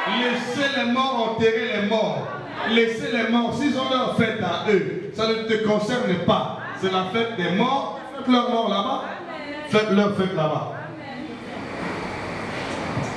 Laissez les morts enterrer les morts. Laissez les morts. S'ils ont leur fête à eux, ça ne te concerne pas. C'est la fête des morts. Faites leur mort là-bas. Faites leur fête là-bas.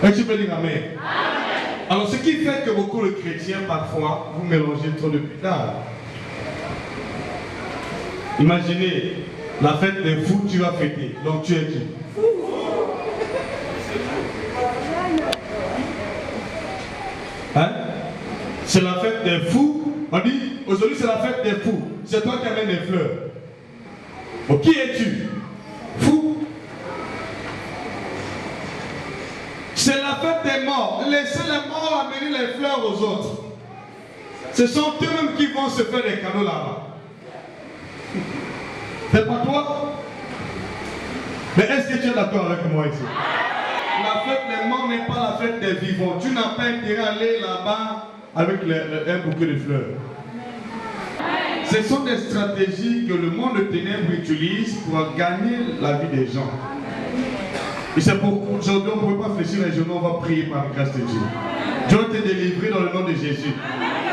Et tu peux dire amen. Alors ce qui fait que beaucoup de chrétiens parfois, vous mélangez trop de pétales. Imaginez, la fête des fous, tu vas fêter. Donc tu es qui? Hein? C'est la fête des fous. On dit, aujourd'hui c'est la fête des fous. C'est toi qui amènes les fleurs. Bon, qui es-tu? Fou. C'est la fête des morts. Laissez les morts amener les fleurs aux autres. Ce sont eux-mêmes qui vont se faire des cadeaux là-bas. C'est pas toi? Mais est-ce que tu es d'accord avec moi ici? La fête des morts n'est pas la fête des vivants. Tu n'as pas intérêt à aller là-bas avec un bouquet de fleurs. Ce sont des stratégies que le monde de ténèbres utilise pour gagner la vie des gens. Et c'est pourquoi aujourd'hui on ne peut pas fléchir les genoux, on va prier par la grâce de Dieu. Dieu va te délivrer dans le nom de Jésus.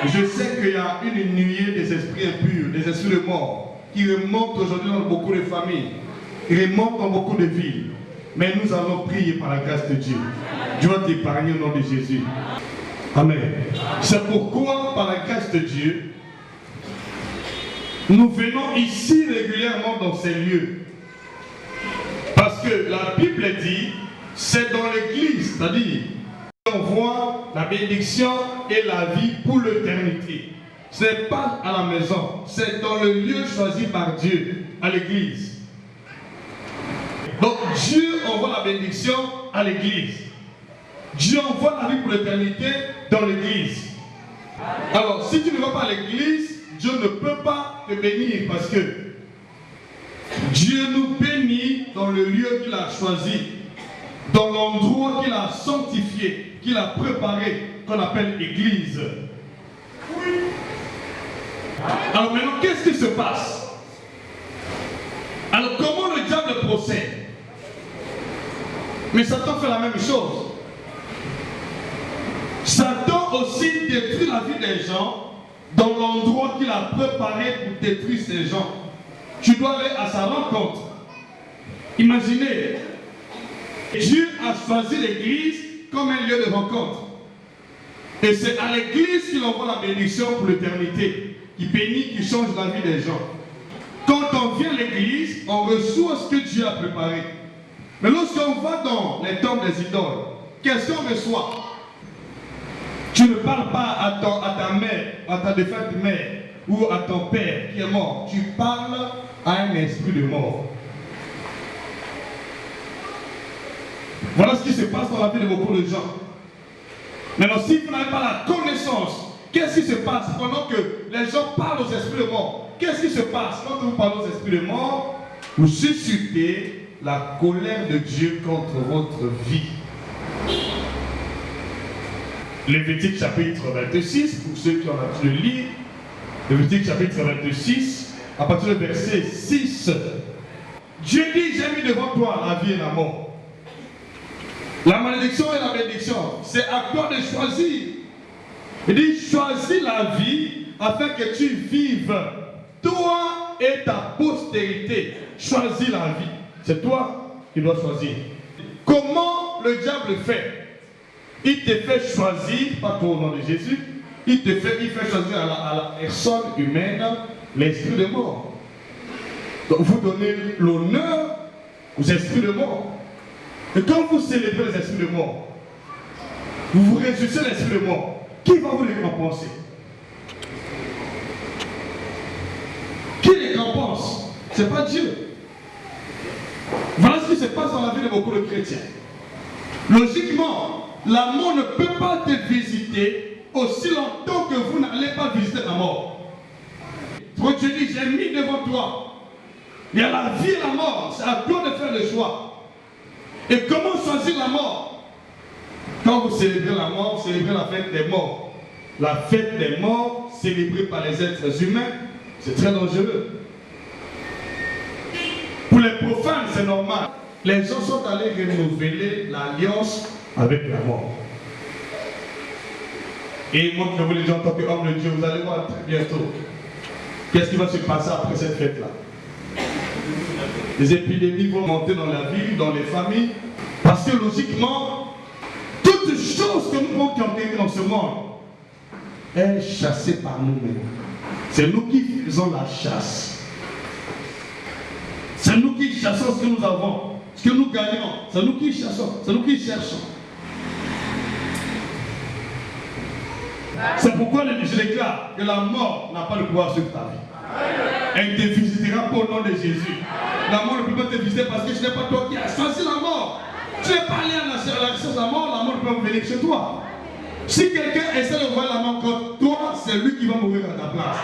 Je sais qu'il y a une nuée des esprits impurs, des esprits de mort, qui remontent aujourd'hui dans beaucoup de familles, qui remontent dans beaucoup de villes. Mais nous allons prier par la grâce de Dieu. Dieu va t'épargner au nom de Jésus. Amen. C'est pourquoi, par la grâce de Dieu, nous venons ici régulièrement dans ces lieux. Parce que la Bible dit, c'est dans l'église, c'est-à-dire, on voit la bénédiction et la vie pour l'éternité. Ce n'est pas à la maison, c'est dans le lieu choisi par Dieu, à l'église. Donc Dieu envoie la bénédiction à l'église. Dieu envoie la vie pour l'éternité dans l'église. Alors si tu ne vas pas à l'église, Dieu ne peut pas te bénir parce que Dieu nous bénit dans le lieu qu'il a choisi, dans l'endroit qu'il a sanctifié, qu'il a préparé, qu'on appelle église. Alors maintenant, qu'est-ce qui se passe? Alors comment le diable procède? Mais Satan fait la même chose. Satan aussi détruit la vie des gens dans l'endroit qu'il a préparé pour détruire ces gens. Tu dois aller à sa rencontre. Imaginez, Dieu a choisi l'église comme un lieu de rencontre. Et c'est à l'église qu'il envoie la bénédiction pour l'éternité, qui bénit, qui change la vie des gens. Quand on vient à l'église, on reçoit ce que Dieu a préparé. Mais lorsqu'on va dans les tombes des idoles, qu'est-ce qu'on reçoit? Tu ne parles pas à ta mère, à ta défunte mère, ou à ton père qui est mort. Tu parles à un esprit de mort. Voilà ce qui se passe dans la vie de beaucoup de gens. Maintenant, si vous n'avez pas la connaissance, qu'est-ce qui se passe pendant que les gens parlent aux esprits de mort? Qu'est-ce qui se passe quand vous parlez aux esprits de mort? Vous suscitez la colère de Dieu contre votre vie. Lévitique chapitre 26, pour ceux qui ont l'habitude de lire, Lévitique chapitre 26, à partir du verset 6. Dieu dit, j'ai mis devant toi la vie et la mort. La malédiction et la bénédiction, c'est à toi de choisir. Il dit, choisis la vie afin que tu vives, toi et ta postérité. Choisis la vie. C'est toi qui dois choisir. Comment le diable fait? Il te fait choisir, pas toi au nom de Jésus, il fait choisir à la personne humaine l'esprit de mort. Donc vous donnez l'honneur aux esprits de mort. Et quand vous célébrez les esprits de mort, vous vous ressuscitez l'esprit de mort. Qui va vous récompenser? Qui récompense? Ce n'est pas Dieu. Voilà ce qui se passe dans la vie de beaucoup de chrétiens. Logiquement, la mort ne peut pas te visiter aussi longtemps que vous n'allez pas visiter la mort. Quand Dieu dit, j'ai mis devant toi, il y a la vie et la mort, c'est à toi de faire le choix. Et comment choisir la mort? Quand vous célébrez la mort, vous célébrez la fête des morts. La fête des morts, célébrée par les êtres humains, c'est très dangereux. Pour les profanes, c'est normal. Les gens sont allés renouveler l'alliance avec la mort. Et moi qui vous les gens en tant qu'homme de Dieu, vous allez voir très bientôt. Qu'est-ce qui va se passer après cette fête-là? Les épidémies vont monter dans la ville, dans les familles. Parce que logiquement, toutes choses que nous pouvons conquérir dans ce monde est chassée par nous-mêmes. C'est nous qui faisons la chasse. C'est nous qui chassons ce que nous avons, ce que nous gagnons. C'est nous qui chassons, c'est nous qui cherchons. C'est pourquoi je déclare que la mort n'a pas de pouvoir sur ta vie. Elle te visitera pour le nom de Jésus. La mort ne peut pas te visiter parce que ce n'est pas toi qui as choisi la mort. Tu n'es pas allé à la recherche de la mort, la mort ne peut pas venir chez toi. Si quelqu'un essaie de voir la mort contre toi, c'est lui qui va mourir à ta place.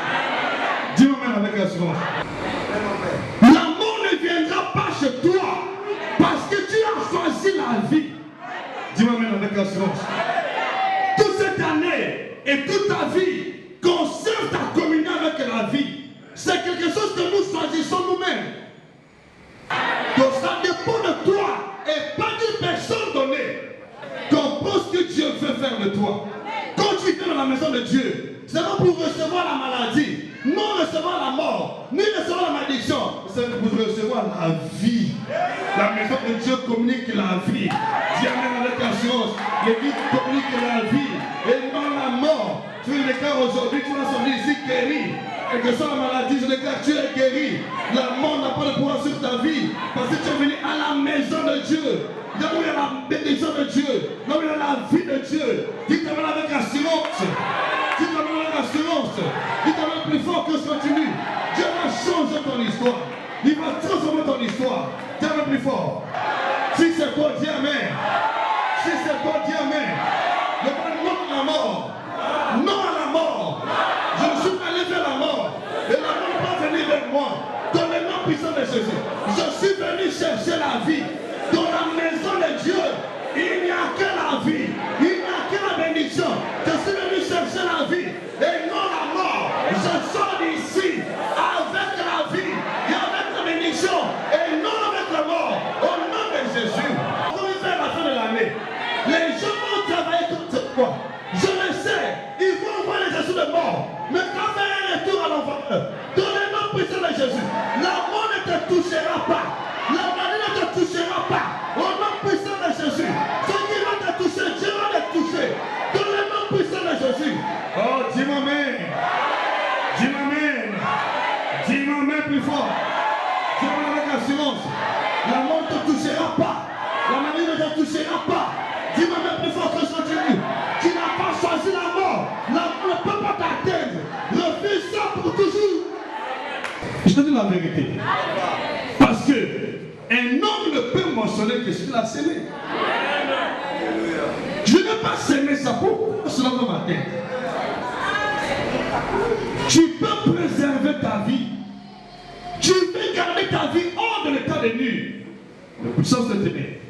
Dis-moi même avec assurance. La mort ne viendra pas chez toi parce que tu as choisi la vie. Dis-moi même avec assurance. Toute cette année et toute ta vie, conserve ta communion avec la vie. C'est quelque chose que nous choisissons nous-mêmes. Donc ça dépend de toi et pas d'une personne donnée. Qu'on pense que Dieu veut faire de toi. Quand tu viens dans la maison de Dieu, c'est pas pour recevoir la maladie, non recevoir la mort, ni recevoir la malédiction, c'est pour recevoir la vie. La maison de Dieu communique la vie. Dis amen avec assurance. L'église communique la vie et non la mort. Tu le déclares aujourd'hui, tu vas sortir ici guéri. Et que soit la maladie, je déclare que tu es guéri. La mort n'a pas de pouvoir sur ta vie. Parce que tu es venu à la maison de Dieu. Là où il y a la bénédiction de Dieu. Là où il y a la vie de Dieu. Dis-toi avec assurance. Dis-toi avec assurance. Dis-toi plus fort que ce continue. Dieu va changer ton histoire. Il va transformer ton histoire. Dis-toi plus fort. Si c'est toi, dis amen. Si c'est toi, dis amen. Ne pas non à la mort. Non à la mort. Je ne suis pas allé vers la mort. Et la mort n'est pas venue vers moi. Dans le nom puissant de Jésus. Je suis venu chercher la vie. Dans la maison de Dieu, il n'y a que la vie. Il n'y a que la bénédiction. Je suis venu chercher la vie. Et non la mort. Je sors d'ici avec la vie. Et avec la bénédiction. Et non avec la mort. Au nom de Jésus. Quand il fait la fin de l'année, les gens vont travailler contre quoi? Je le sais, ils vont envoyer les Jésus de mort. Mais quand il y a un retour à l'enfant, dans le nom puissant de Jésus, la mort ne te touchera pas. La maladie ne te touchera pas. Au nom puissant de Jésus. Ce qui va te toucher, Dieu va te toucher. Dans le nom puissant de Jésus. Oh, dis-moi amen. Dis-moi amen. Dis-moi amen plus fort. Dis-moi avec assurance. La mort ne te touchera pas. La maladie ne te touchera pas. Dis-moi même plus fort que ce que tu dis. Tu n'as pas choisi la mort. La mort ne peut pas t'atteindre. Refuse ça pour toujours. Je te dis la vérité. Parce que un homme ne peut mentionner que ce qu'il a sémé. Je n'ai pas sémé ça pour cela dans ma tête. Tu peux préserver ta vie. Tu peux garder ta vie hors de l'état de nu. La puissance de ténèbres.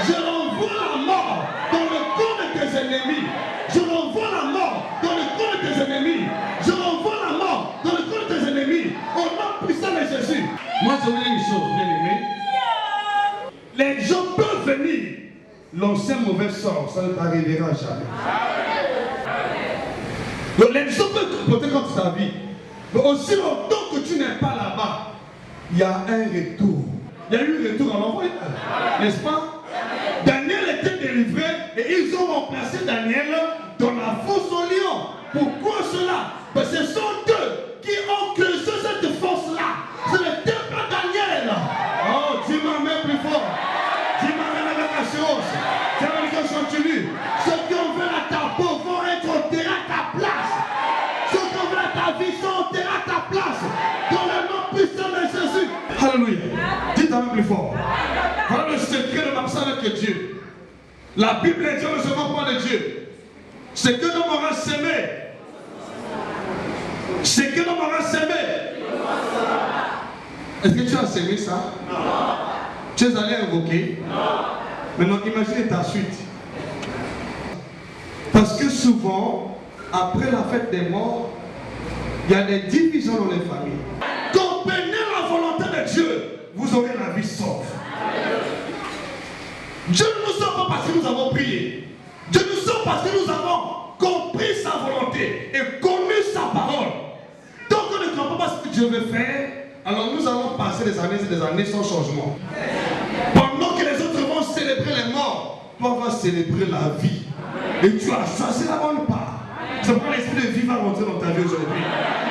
Je renvoie la mort dans le corps de tes ennemis. Je renvoie la mort dans le corps de tes ennemis. Je renvoie la mort dans le corps de tes ennemis. Au nom puissant de Jésus. Moi, je vous dis une chose, bien aimé. Les gens peuvent venir. L'ancien mauvais sort, ça ne t'arrivera jamais. Donc, les gens peuvent te porter contre ta vie. Mais aussi longtemps que tu n'es pas là-bas, il y a un retour. Il y a eu un retour en envoi, n'est-ce pas? Daniel était délivré et ils ont remplacé Daniel dans la fosse au lion. Pourquoi cela? Parce que ce sont eux qui ont creusé cette fosse-là. Ce n'était pas Daniel. Oh, dis-moi même plus fort. Dis-moi même avec assurance. Dis-moi que je continue. Ceux qui ont vu à ta peau vont être enterrés à ta place. Ceux qui ont vu à ta vie sont enterrés à ta place. Dans le nom puissant de Jésus. Alléluia. Dites un peu plus fort. Voilà le secret de marcher avec Dieu. La Bible est Dieu, le second point de Dieu. C'est que l'homme aura sémé. C'est que l'homme aura sémé. Est-ce que tu as sémé ça? Non. Tu es allé invoquer? Non. Maintenant, imaginez ta suite. Parce que souvent, après la fête des morts, il y a des divisions dans les familles. Comprenez la volonté de Dieu, vous aurez la vie sauve. Dieu ne nous sauve pas parce que nous avons prié. Dieu nous sauve parce que nous avons compris expérimenté et connu sa parole. Tant qu'on ne comprend pas ce que Dieu veut faire, alors nous allons passer des années et des années sans changement. Pendant que les autres vont célébrer les morts, toi vas célébrer la vie. Et tu as choisi la bonne part. C'est pourquoi l'esprit de vie va rentrer dans ta vie aujourd'hui.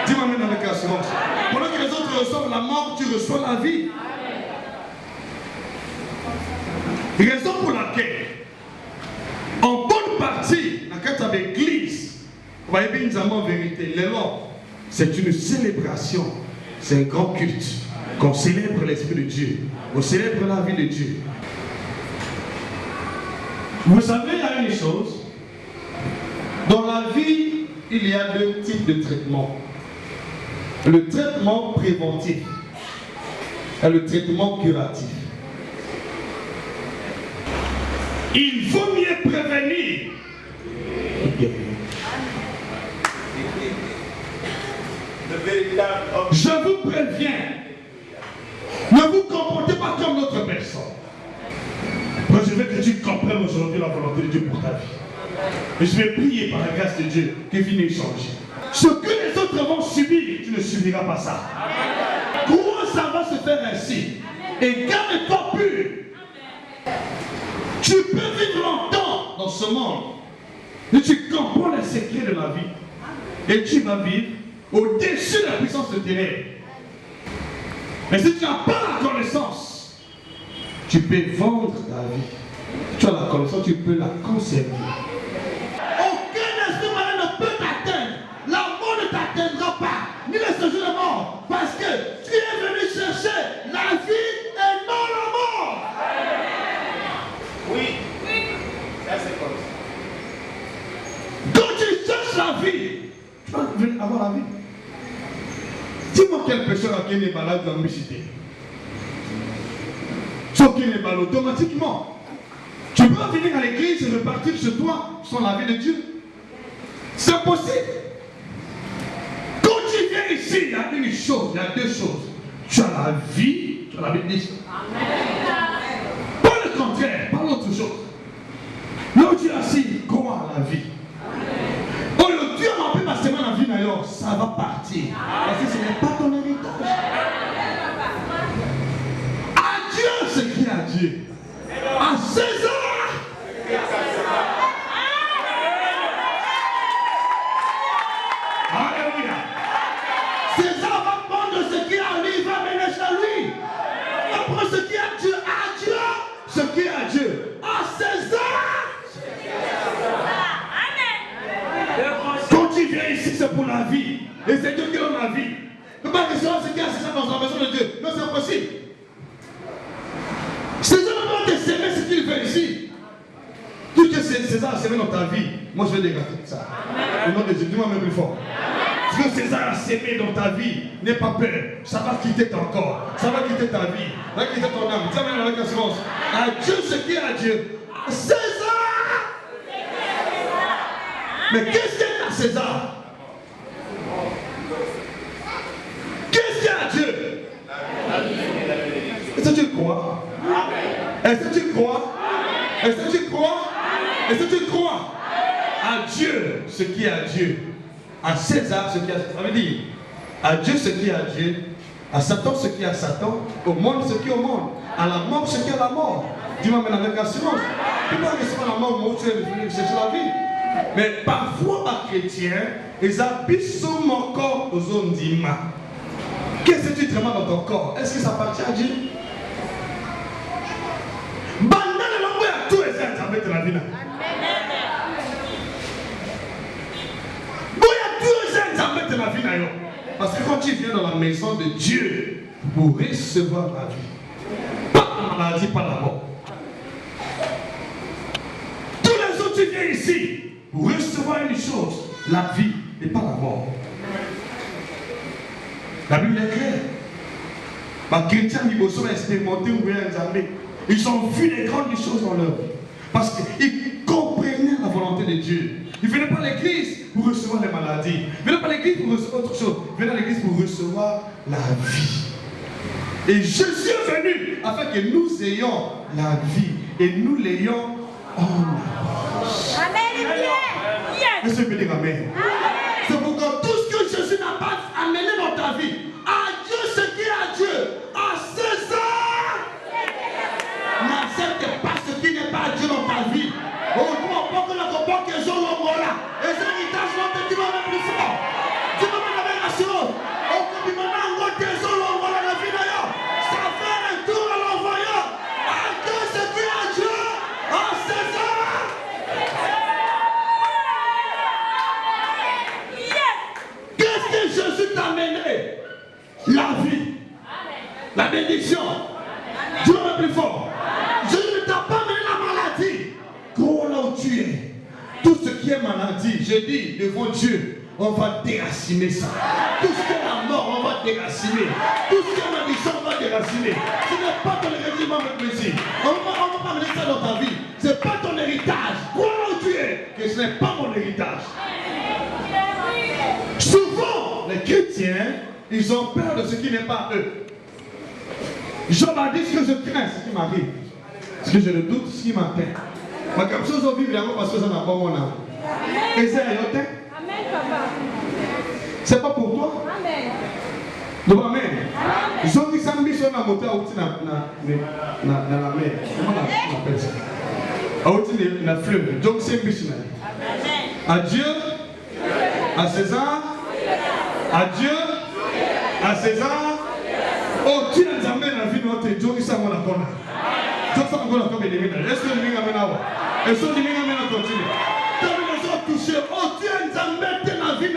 Dis-moi même avec assurance. Pendant que les autres reçoivent la mort, tu reçois la vie. Raison pour laquelle, en bonne partie, la carte de l'église, vous voyez bien, nous avons en vérité, l'élan, c'est une célébration, c'est un grand culte, qu'on célèbre l'Esprit de Dieu, on célèbre la vie de Dieu. Vous savez, il y a une chose, dans la vie, il y a deux types de traitements. Le traitement préventif et le traitement curatif. Il vaut mieux prévenir. Je vous préviens, ne vous comportez pas comme notre personne. Moi, je veux que tu comprennes aujourd'hui la volonté de Dieu pour ta vie. Et je vais prier par la grâce de Dieu qu'il finisse changer. Ce que les autres vont subir, tu ne subiras pas ça. Comment ça va se faire ainsi? Et garde-toi pur. Tu peux vivre longtemps dans ce monde. Et tu comprends les secrets de la vie. Et tu vas vivre au-dessus de la puissance de tes rêves. Mais si tu n'as pas la connaissance, tu peux vendre ta vie. Tu as la connaissance, tu peux la conserver. Aucun esprit malin ne peut t'atteindre. La mort ne t'atteindra pas. Ni le séjour de mort. Parce que tu es venu chercher la vie et non la mort. Oui. Ça c'est comme ça. Quand tu cherches la vie, tu vas venir avoir la vie. Dis-moi quelle personne a qui est malade dans la cité. Sauf qu'il est malade automatiquement. Tu peux venir à l'église et repartir chez toi sans la vie de Dieu. C'est possible. Quand tu viens ici, il y a une chose, il y a deux choses. Tu as la vie, tu as la vie de Dieu. Pas le contraire, pas l'autre chose. Là où tu es assis, crois à la vie. Oh, le Dieu m'a appelé ma semaine en vie d'ailleurs, ça va partir. Parce que ce n'est pas ton héritage. À Dieu ce qui est à Dieu. À César. Alléluia. César va prendre ce qui est à lui, il va mener chez lui. Il va prendre ce qui est à Dieu, ce qui est à Dieu. À César. Quand tu viens ici, c'est pour la vie. Et c'est Dieu qui donne la vie. Ne pas recevoir ce qui est à César dans la maison de Dieu. Non, c'est impossible. César ne peut pas te s'aimer ce qu'il veut ici. Tout ce que César a semé dans ta vie, moi je vais dégager ça. Au nom de Jésus, dis-moi même plus fort. Ce que César a semé dans ta vie, n'aie pas peur. Ça va quitter ton corps. Ça va quitter ta vie. Ça va quitter ton âme. Dis même avec assurance. À Dieu ce qui est à Dieu. À César. Mais qu'est-ce qu'il y a à César? Qu'est-ce qu'il y a à Dieu? Est-ce que tu crois? Est-ce que tu crois? Est-ce que tu crois? Est-ce que tu crois? À Dieu ce qui est à Dieu. À César ce qui est à César. Ça veut dire à Dieu ce qui est à Dieu. À Satan ce qui est à Satan. Au monde ce qui est au monde. À la mort ce qui est à la mort. Dis-moi mais avec assurance. Tu ne peux pas recevoir la mort où tu es venu chercher la vie. Mais parfois, les chrétiens, ils habitent sur mon corps aux zones d'Ima. Qu'est-ce que tu traites dans ton corps? Est-ce que ça appartient à Dieu? Parce que quand tu viens dans la maison de Dieu pour recevoir la vie, pas la maladie, pas la mort. Tous les autres, tu viens ici pour recevoir une chose, la vie et pas la mort. La Bible est claire. Les chrétiens, ils sont expérimentés ou bien ils ont vu les grandes choses dans leur vie. Parce qu'ils comprenaient la volonté de Dieu. Ils ne venaient pas à l'église pour recevoir les maladies. Ils ne venaient pas à l'église pour recevoir autre chose. Ils venaient à l'église pour recevoir la vie. Et Jésus est venu afin que nous ayons la vie et nous l'ayons en abondance. Amen. Est-ce que vous pouvez dire Amen? dis-moi même plus fort. Dis-moi même avec assurance. Ça fait un tour à l'envoyeur. À que ce qui est à Dieu, à César. Qu'est-ce que Jésus t'a mené? La vie, la bénédiction. Dis-moi même plus fort. Jésus ne t'a pas mené la maladie. Gros là où tu es. Tout ce qui est maladie, je dis devant Dieu, on va déraciner ça. Tout ce qui est la mort, on va déraciner. Tout ce qui est malédiction, on va déraciner. Ce n'est pas ton héritage, mon plaisir. On ne va pas mener ça dans ta vie. Ce n'est pas ton héritage. Gros là où tu es, que ce n'est pas mon héritage. Souvent, les chrétiens, ils ont peur de ce qui n'est pas eux. Job a dit ce que je crains, ce qui m'arrive. Ce que je le doute, ce qui m'atteint. Mais comme ça, on vit vraiment parce que ça n'a pas mon âme. Et c'est amen, papa. C'est pas pour toi? Amen. Donc, amen. Ils ont dit ça, ils sont dans la mer. Comment on appelle ça? Dans la fleuve. Donc, c'est un missionnaire. À Dieu, à César, à Dieu, à César. Oh, tu as jamais la vie de notre Dieu qui s'en va la bonne. Dieu s'en va la bonne. Est-ce que nous avons est-ce que nous avons continué? Quand nous avons touché, oh, tu as jamais la vie de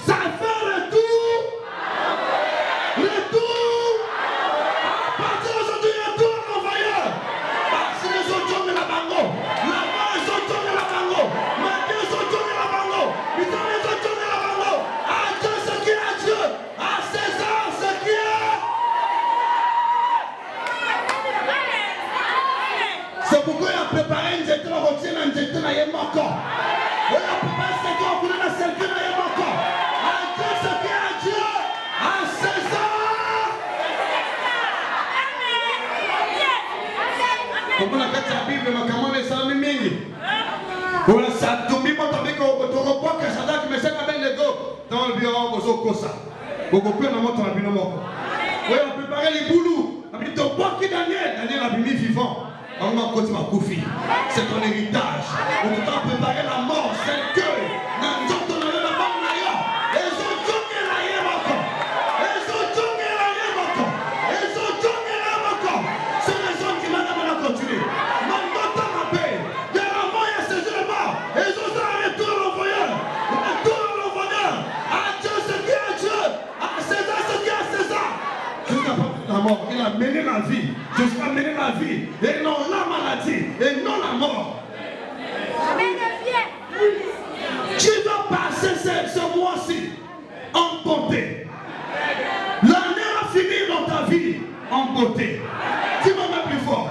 ça fait retour. Retour. À partir d'aujourd'hui, retour à l'envoyeur. Parce que nous avons tourné la bango. Là-bas, ils ont tourné la bango. Maintenant, ils ont tourné la bango. Ils ont tourné la bango. À Dieu ce qui est à Dieu. À César ce qui est. C'est pourquoi il a préparé une jeté dans votre une jeté dans le encore. Il a préparé une jeté dans le cercle dans le encore. À Dieu ce qui est à Dieu. À César. Comment la carte de la Bible, ma camarade, ça m'a mis. Voilà, ça tombe pas tomber quand tu reprends que ça date, mais c'est quand même le go. Dans le bureau, vous avez ça. Vous comprenez dans votre vie, non? Oui, on a préparé les boulous. On a dit, ton pas qui Daniel a mis vivant. On m'a côté ma couffe. C'est ton héritage. On t'a préparé la mort, c'est que. Il a mené la vie, jusqu'à mener la vie, et non la maladie, et non la mort. Tu dois passer ce mois-ci en beauté. L'année va finir dans ta vie en beauté. Tu m'as même plus fort.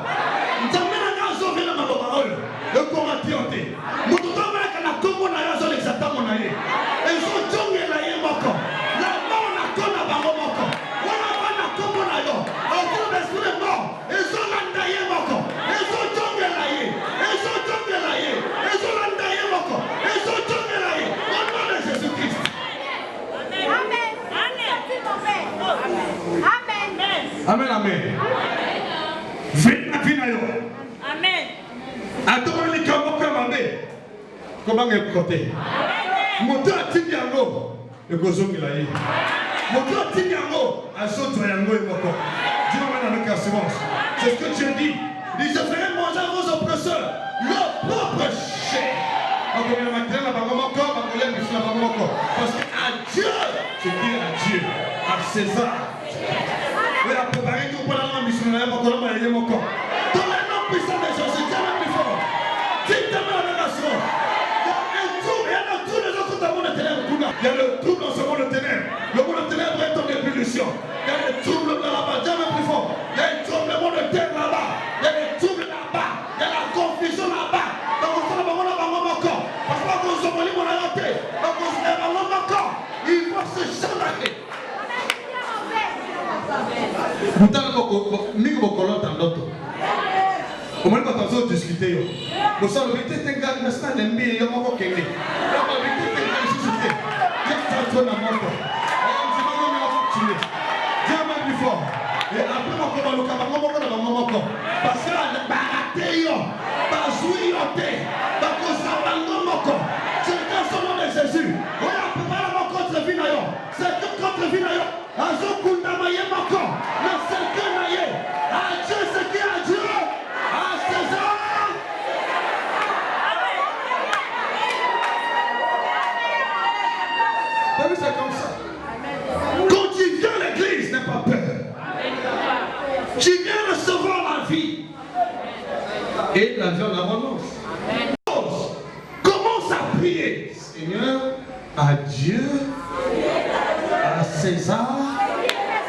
Amen, amen. Amen. Attends, les camarades, comment est côté? Mon temps a dit yango, le gozo qui l'a eu. Mon temps a dit yango, à son triangle et mon corps. Dis-moi avec assurance. C'est ce que Dieu dit. Il dit, je ferai manger à vos oppresseurs leur propre chair. Parce qu'à Dieu, c'est dire à Dieu, à César. Oui, à préparer tout pour la missionnaire, pour que l'homme ait mon corps. Dans le nom puissant de Jésus, Dieu est plus fort. Dites-moi la nation. Il y a un trou dans ce monde de ténèbres. Il y a le trouble dans ce monde de ténèbres. Le monde de ténèbres est en ébullition. Il y a des troubles là-bas, Dieu est plus fort. Il y a un trouble dans le monde de terre là-bas. Il y a des troubles là-bas. Il y a la confusion là-bas. Donc on s'en va mon corps. Parce qu'on se voit mon arrêté. Donc on se lève à mon corps. Il faut se changer. Mutana mingi bokolota ndoto. Omoni batazo discuter yo. Bosa lo bité tenga na stand mbi yo moko kende. Yo ba bité tenga susute. Yo tanto na moto. On se mako na tuer. Dieu m'a plus fort. Et après moko ba loka ba moko na moko. Parce que ba raté yo. Ba jouer yo té. Ba kosa ba moko. C'est dans son nom de Jésus. Azokundama Yemako, na cercueil naye. À Dieu ce qui est à Dieu, à César. T'as vu, c'est comme ça. Quand tu viens à l'église, n'aie pas peur. Tu viens recevoir la vie. Et la vie en abondance. Commence à prier. Seigneur, à Dieu, à César.